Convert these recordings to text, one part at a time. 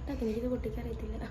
കട്ടാക്കി, എനിക്കിത് പൊട്ടിക്കറിയത്തില്ല.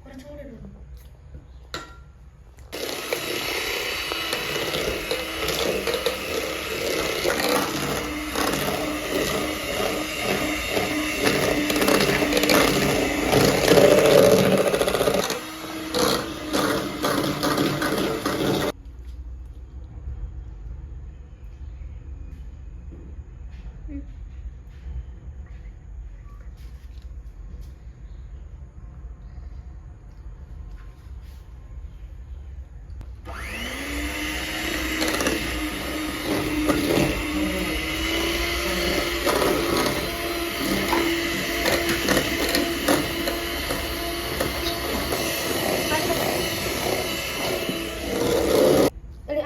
കുറച്ചുകൂടെ ഇടുന്നു.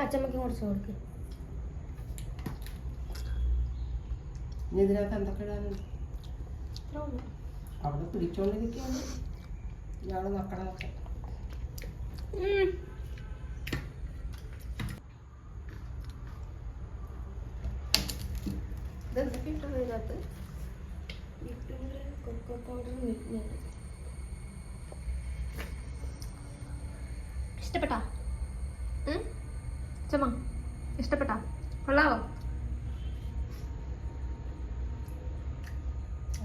അച്ചമ്മക്ക് കുറച്ച് കൊടുക്ക്. ഇതിനകത്ത് എന്തൊക്കെ ഇടാനുണ്ട്? അവിടെ പിടിച്ചോണ്ടിരിക്കുകയാണ് ഇയാള് മക്കളൊക്കെ. ഇതെന്തൊക്കെ ഇട്ടത് ഇതിനകത്ത്? Cocoa powder. ഇഷ്ടപ്പെട്ടാ ചമ്മ? ഇഷ്ടപ്പെട്ടാ? കൊള്ളാവോ?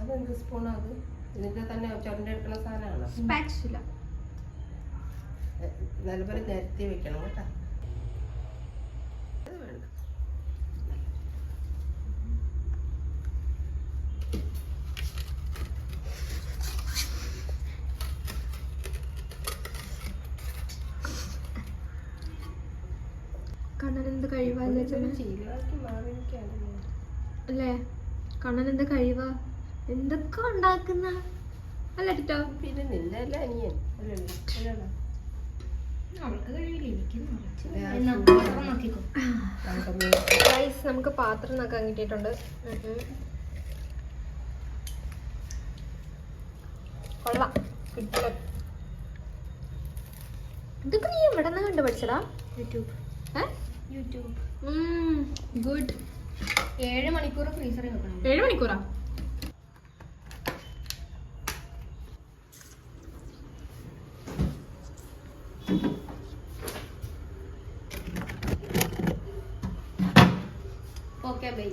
അതെന്ത് സ്പൂണാ അത്? ഇതിന്റെ തന്നെ ചുരണ്ടെടുക്കുന്ന സാധനമാണോ? സ്പാച്ചുല. നല്ലപോലെ നിരത്തി വെക്കണം കേട്ടോ. അത് വേണ്ട. കണ്ണനെന്ത് കഴിവാല്ലേ അല്ലേ? കണ്ണനെന്ത് കഴിവാ, എന്തൊക്കെ ഉണ്ടാക്കുന്ന അല്ല ടിറ്റോ? പിന്നെ നിന്റെ അല്ല അനിയൻ അവൾക്ക് കഴിവില്ല. നമുക്ക് പാത്രം നോക്കാൻ കിട്ടിയിട്ടുണ്ട്. കൊള്ളാം. ഇതൊക്കെ നീ എവിടെ നിന്ന് കണ്ടുപഠിച്ചടാ? യൂട്യൂബ്. ഗുഡ്. 7 മണിക്കൂർ ഫ്രീസറിൽ വെക്കണം. 7 മണിക്കൂറാ? Okay bye.